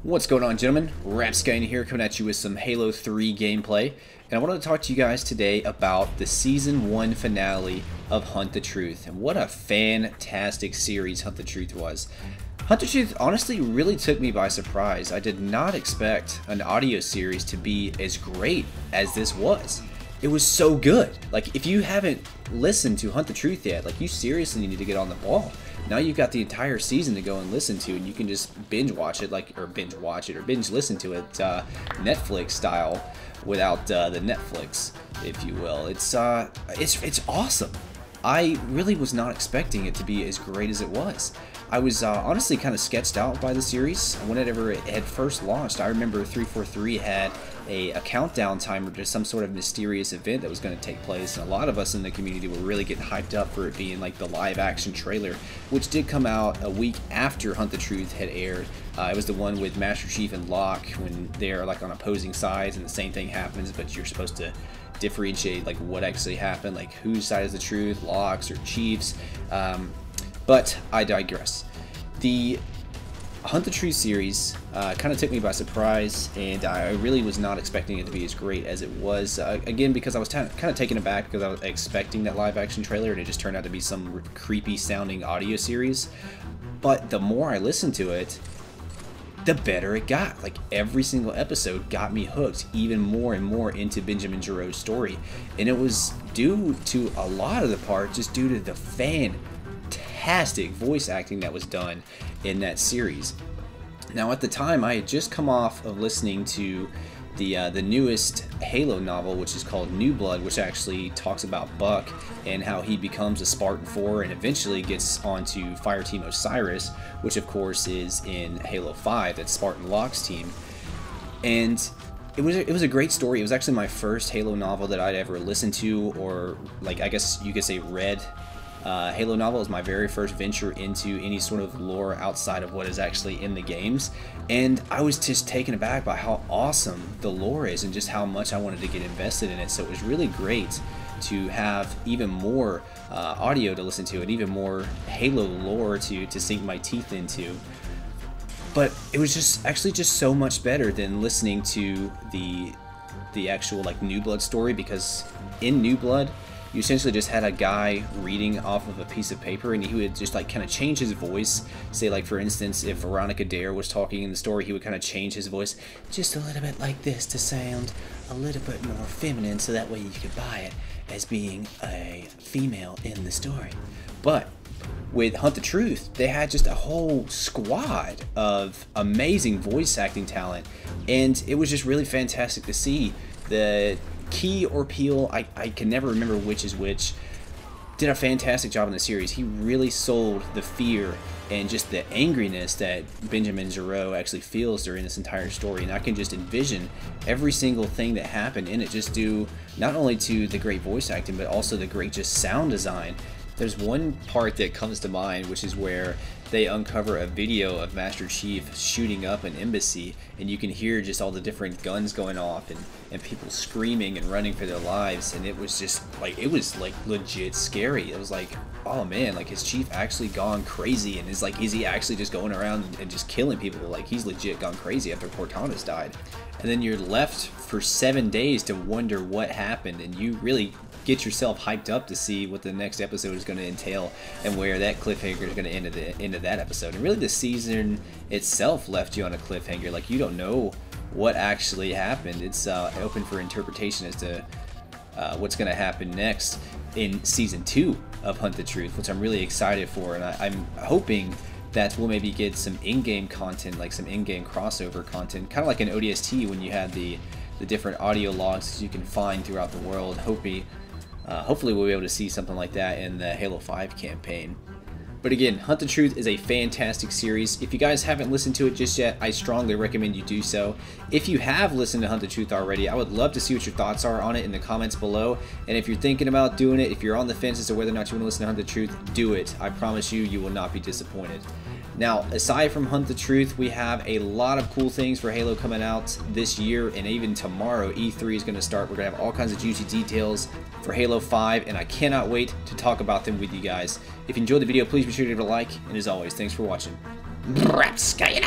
What's going on, gentlemen? Rapsky here, coming at you with some Halo 3 gameplay, and I wanted to talk to you guys today about the Season 1 finale of Hunt the Truth, and what a fantastic series Hunt the Truth was. Hunt the Truth honestly really took me by surprise. I did not expect an audio series to be as great as this was. It was so good. Like, if you haven't listened to Hunt the Truth yet, like, you seriously need to get on the ball. Now you've got the entire season to go and listen to, and you can just binge listen to it Netflix style without the Netflix, if you will. It's awesome. I really was not expecting it to be as great as it was. I was honestly kind of sketched out by the series. Whenever it had first launched, I remember 343 had a countdown timer to some sort of mysterious event that was going to take place, and a lot of us in the community were really getting hyped up for it being like the live action trailer, which did come out a week after Hunt the Truth had aired. It was the one with Master Chief and Locke when they're like on opposing sides and the same thing happens, but you're supposed to differentiate like what actually happened, like whose side is the truth, Locke's or Chief's. But I digress. The Hunt the Truth series kind of took me by surprise, and I really was not expecting it to be as great as it was. Again, because I was kind of taken aback because I was expecting that live action trailer, and it just turned out to be some creepy sounding audio series. But the more I listened to it, the better it got. Like, every single episode got me hooked even more and more into Benjamin Giroux' story, and it was due to a lot of the part just due to the fantastic voice acting that was done in that series. Now, at the time, I had just come off of listening to the newest Halo novel, which is called New Blood, which actually talks about Buck and how he becomes a Spartan 4 and eventually gets onto Fireteam Osiris, which of course is in Halo 5, that's Spartan Locke's team. And it was a great story. It was actually my first Halo novel that I'd ever listened to, or like, I guess you could say read. Halo novel is my very first venture into any sort of lore outside of what is actually in the games, and I was just taken aback by how awesome the lore is and just how much I wanted to get invested in it. So it was really great to have even more audio to listen to and even more Halo lore to sink my teeth into. But it was just so much better than listening to the actual like New Blood story, because in New Blood you essentially just had a guy reading off of a piece of paper, and he would just like kind of change his voice. Say, like, for instance, if Veronica Dare was talking in the story, he would kind of change his voice just a little bit like this to sound a little bit more feminine, so that way you could buy it as being a female in the story. But with Hunt the Truth, they had just a whole squad of amazing voice acting talent, and it was just really fantastic to see. The Key or Peele, I can never remember which is which, did a fantastic job in the series. He really sold the fear and just the angriness that Benjamin Giroux actually feels during this entire story, and I can just envision every single thing that happened in it just due not only to the great voice acting, but also the great just sound design. There's one part that comes to mind, which is where they uncover a video of Master Chief shooting up an embassy, and you can hear just all the different guns going off and people screaming and running for their lives, and it was just like, it was like legit scary. It was like, oh man, like, his chief actually gone crazy, and is he actually just going around and just killing people? Like, he's legit gone crazy after Cortana's died. And then you're left for 7 days to wonder what happened, and you really get yourself hyped up to see what the next episode is going to entail and where that cliffhanger is going to end at the end of that episode. And really, the season itself left you on a cliffhanger. Like, you don't know what actually happened. It's open for interpretation as to what's going to happen next in Season 2 of Hunt the Truth, which I'm really excited for, and I'm hoping that we'll maybe get some in-game content, like some in-game crossover content, kind of like an ODST when you had the different audio logs that you can find throughout the world. Hopefully we'll be able to see something like that in the Halo 5 campaign. But again, Hunt the Truth is a fantastic series. If you guys haven't listened to it just yet, I strongly recommend you do so. If you have listened to Hunt the Truth already, I would love to see what your thoughts are on it in the comments below. And if you're thinking about doing it, if you're on the fence as to whether or not you want to listen to Hunt the Truth, do it. I promise you, you will not be disappointed. Now, aside from Hunt the Truth, we have a lot of cool things for Halo coming out this year, and even tomorrow, E3 is going to start. We're going to have all kinds of juicy details for Halo 5, and I cannot wait to talk about them with you guys. If you enjoyed the video, please be sure to give it a like, and as always, thanks for watching. Rapsky.